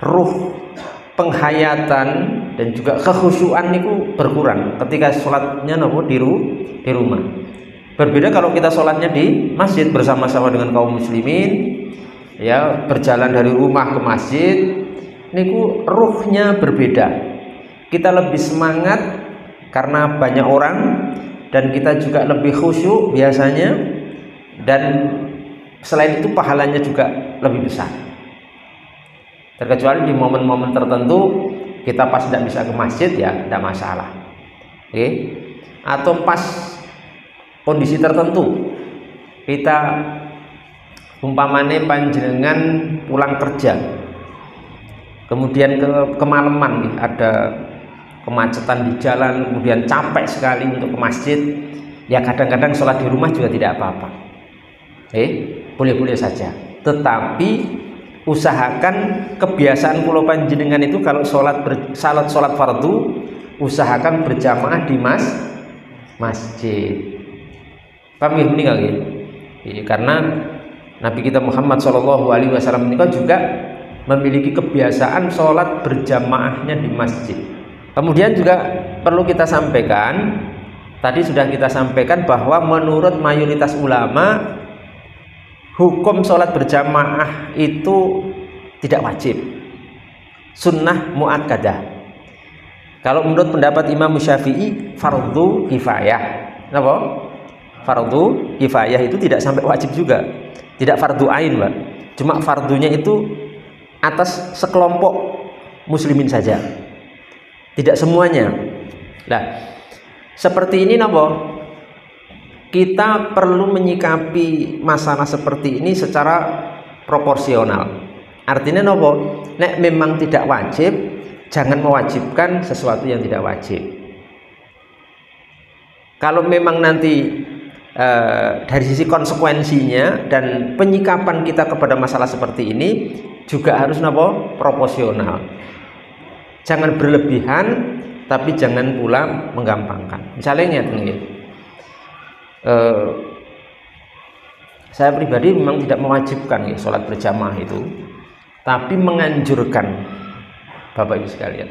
ruh penghayatan dan juga kekhusyuan itu berkurang ketika sholatnya di rumah. Berbeda kalau kita sholatnya di masjid bersama-sama dengan kaum muslimin, ya, berjalan dari rumah ke masjid, niku ruhnya berbeda. Kita lebih semangat karena banyak orang, dan kita juga lebih khusyuk biasanya, dan selain itu pahalanya juga lebih besar. Terkecuali di momen-momen tertentu kita pas tidak bisa ke masjid, ya tidak masalah. Oke? Atau pas kondisi tertentu kita umpamane panjenengan pulang kerja, kemudian kemalaman nih, ada kemacetan di jalan, kemudian capek sekali untuk ke masjid, ya kadang-kadang sholat di rumah juga tidak apa-apa. Boleh-boleh saja. Tetapi usahakan kebiasaan kula panjenengan itu kalau sholat fardu, usahakan berjamaah di masjid. Paham ini nggak gitu? Karena Nabi kita Muhammad SAW ini juga memiliki kebiasaan sholat berjamaahnya di masjid. Kemudian juga perlu kita sampaikan, tadi sudah kita sampaikan bahwa menurut mayoritas ulama hukum sholat berjamaah itu tidak wajib, sunnah muakkadah. Kalau menurut pendapat Imam Syafi'i fardu kifayah. Kenapa? Fardu kifayah itu tidak sampai wajib juga, tidak fardu ain, Pak. Cuma fardunya itu atas sekelompok muslimin saja, tidak semuanya. Nah, seperti ini napa? Kita perlu menyikapi masalah seperti ini secara proporsional. Artinya napa? Nek memang tidak wajib, jangan mewajibkan sesuatu yang tidak wajib. Kalau memang nanti dari sisi konsekuensinya dan penyikapan kita kepada masalah seperti ini juga harus napa? Proporsional. Jangan berlebihan, tapi jangan pula menggampangkan. Misalnya ngeten, saya pribadi memang tidak mewajibkan ya sholat berjamaah itu, tapi menganjurkan Bapak Ibu sekalian.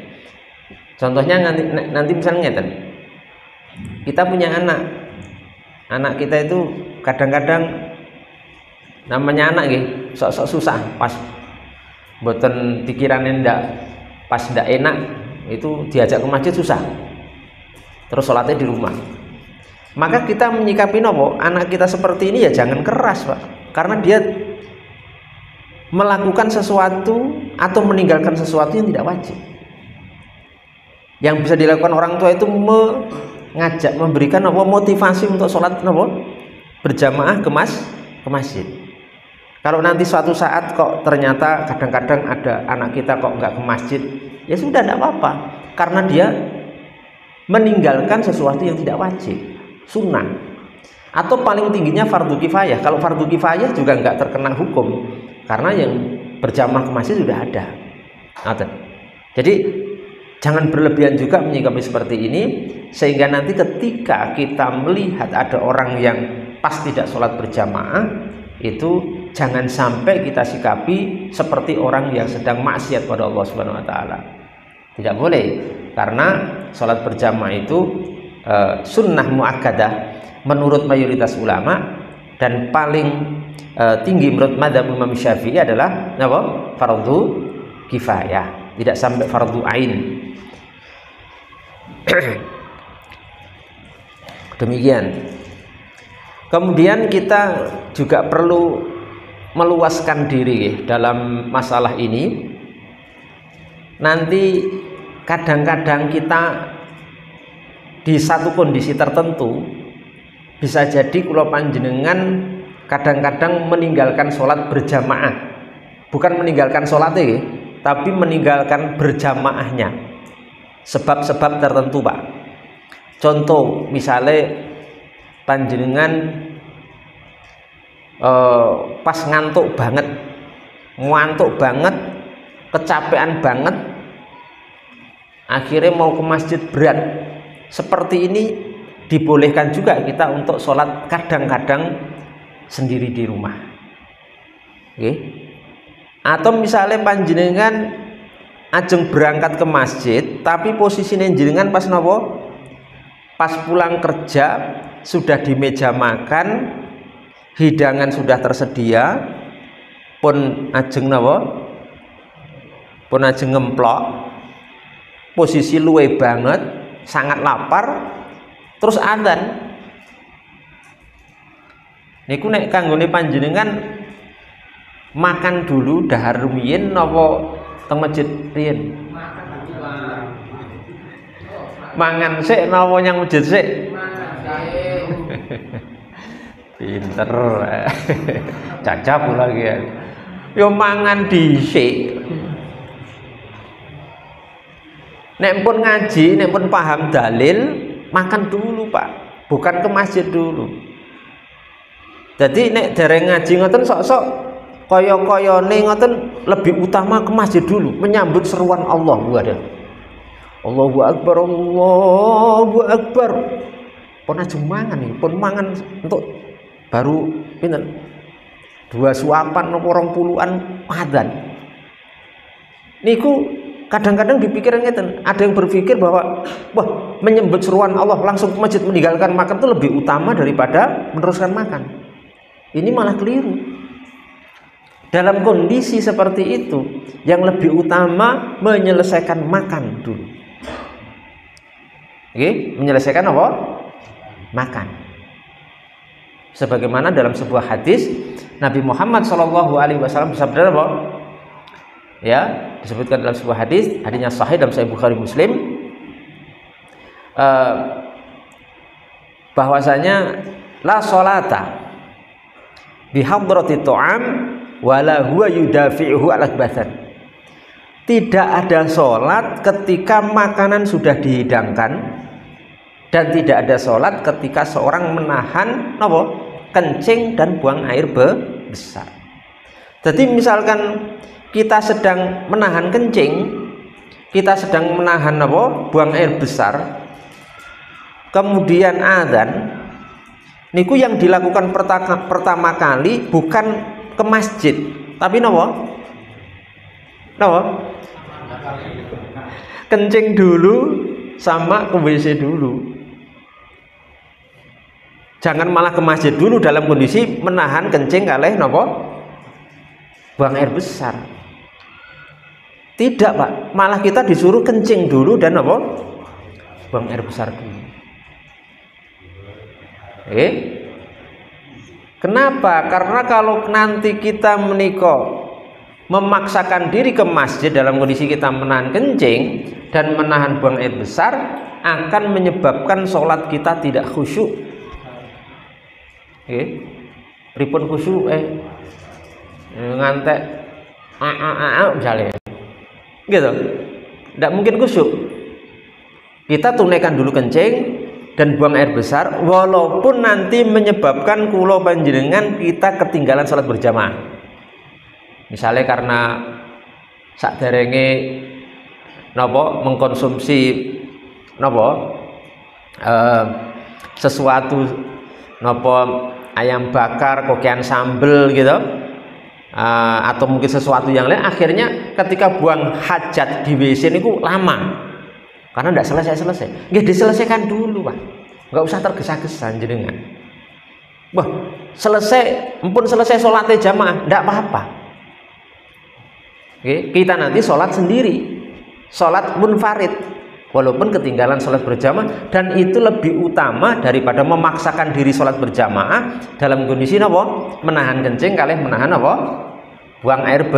Contohnya nanti misalnya ngeten, kita punya anak kita itu kadang-kadang namanya anak sok-sok susah, pas mboten pikirannya pas ndak enak itu diajak ke masjid susah, terus sholatnya di rumah. Maka kita menyikapi nopo anak kita seperti ini, ya jangan keras, Pak, karena dia melakukan sesuatu atau meninggalkan sesuatu yang tidak wajib. Yang bisa dilakukan orang tua itu mengajak, memberikan nopo motivasi untuk sholat nopo berjamaah ke masjid. Kalau nanti suatu saat kok ternyata kadang-kadang ada anak kita kok nggak ke masjid, ya sudah, tidak apa-apa, karena dia meninggalkan sesuatu yang tidak wajib, sunnah, atau paling tingginya fardu kifayah. Kalau fardu kifayah juga nggak terkena hukum, karena yang berjamaah ke masjid sudah ada. Jadi jangan berlebihan juga menyikapi seperti ini, sehingga nanti ketika kita melihat ada orang yang pas tidak sholat berjamaah, itu jangan sampai kita sikapi seperti orang yang sedang maksiat pada Allah Subhanahu wa taala. Tidak boleh, karena sholat berjamaah itu sunnah muakkadah menurut mayoritas ulama, dan paling tinggi menurut madzhab Imam Syafi'i adalah apa? Fardu kifayah, tidak sampai fardu ain. Demikian. Kemudian kita juga perlu meluaskan diri dalam masalah ini. Nanti kadang-kadang kita di satu kondisi tertentu bisa jadi kula panjenengan kadang-kadang meninggalkan sholat berjamaah, bukan meninggalkan sholatnya, tapi meninggalkan berjamaahnya, sebab-sebab tertentu, Pak. Contoh misalnya panjenengan pas ngantuk banget, kecapean banget, akhirnya mau ke masjid berat. Seperti ini dibolehkan juga kita untuk sholat kadang-kadang sendiri di rumah. Atau misalnya panjenengan ajeng berangkat ke masjid tapi posisinya jenengan pas nopo, pas pulang kerja sudah di meja makan, hidangan sudah tersedia, pun ajeng nopo, pun ajeng ngemplok, posisi luwe banget, sangat lapar, terus adzan. Niku nek kanggone panjenengan makan dulu dahar rumiyin napa teng masjid riyen? Mangan sik napa nyang masjid sik? Pinter. Cacap lagi ya. Yo mangan dhisik. Nek pun ngaji, nek pun paham dalil, makan dulu, Pak. Bukan ke masjid dulu. Jadi nek dereng ngaji ngoten sok-sok kaya-kayane ngoten lebih utama ke masjid dulu menyambut seruan Allah. Allahu Akbar, Allahu Akbar. Pun ajeng mangan nih, pun mangan untuk baru pinten? 2 suapan nopo 20-an adzan. Niku kadang-kadang dipikir ngeten, ada yang berpikir bahwa wah, menyambut seruan Allah langsung ke masjid meninggalkan makan itu lebih utama daripada meneruskan makan. Ini malah keliru. Dalam kondisi seperti itu, yang lebih utama menyelesaikan makan dulu. Oke, menyelesaikan apa? Makan. Sebagaimana dalam sebuah hadis Nabi Muhammad SAW bersabda apa? Ya, disebutkan dalam sebuah hadis, hadisnya sahih dalam Sahih Bukhari Muslim, bahwasanya la sholata bihadrati ta'am wala huwa yudafi'uhu al-akbathan. Tidak ada sholat ketika makanan sudah dihidangkan, dan tidak ada sholat ketika seorang menahan apa? Kencing dan buang air besar. Jadi misalkan kita sedang menahan kencing, kita sedang menahan apa? Buang air besar, kemudian adzan, niku yang dilakukan pertama kali bukan ke masjid, tapi napa? Kencing dulu sama ke WC dulu. Jangan malah ke masjid dulu dalam kondisi menahan kencing kalih napa? Buang air besar. Tidak, Pak. Malah kita disuruh kencing dulu dan apa? Buang air besar dulu. Kenapa? Karena kalau nanti kita memaksakan diri ke masjid dalam kondisi kita menahan kencing dan menahan buang air besar, akan menyebabkan sholat kita tidak khusyuk. Pripun khusyuk ngantek misalnya gitu, tidak mungkin khusyuk. Kita tunaikan dulu kencing dan buang air besar, walaupun nanti menyebabkan kula panjenengan kita ketinggalan sholat berjamaah. Misalnya karena sakderenge napa mengkonsumsi napa sesuatu napa ayam bakar, kokean sambel gitu, atau mungkin sesuatu yang lain, akhirnya ketika buang hajat di WC niku lama karena tidak selesai. Nggih diselesaikan dulu, Pak. Nggak usah tergesa-gesa jenengan. Wah, empun selesai sholatnya jamaah, tidak apa-apa. Kita nanti sholat sendiri, sholat munfarid, walaupun ketinggalan sholat berjamaah, dan itu lebih utama daripada memaksakan diri sholat berjamaah dalam kondisi apa? Menahan kencing kalih menahan apa? Buang air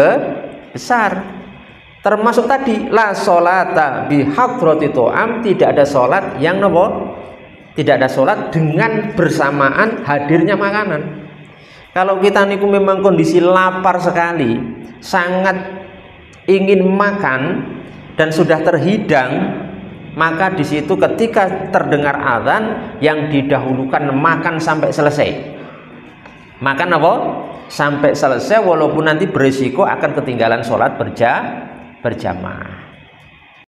besar. Termasuk tadi la sholata bihadrati ta'am, tidak ada sholat yang apa? Tidak ada sholat dengan bersamaan hadirnya makanan. Kalau kita niku memang kondisi lapar sekali, sangat ingin makan dan sudah terhidang, maka di situ ketika terdengar azan yang didahulukan makan sampai selesai. Makan apa? Sampai selesai, walaupun nanti berisiko akan ketinggalan sholat berjamaah.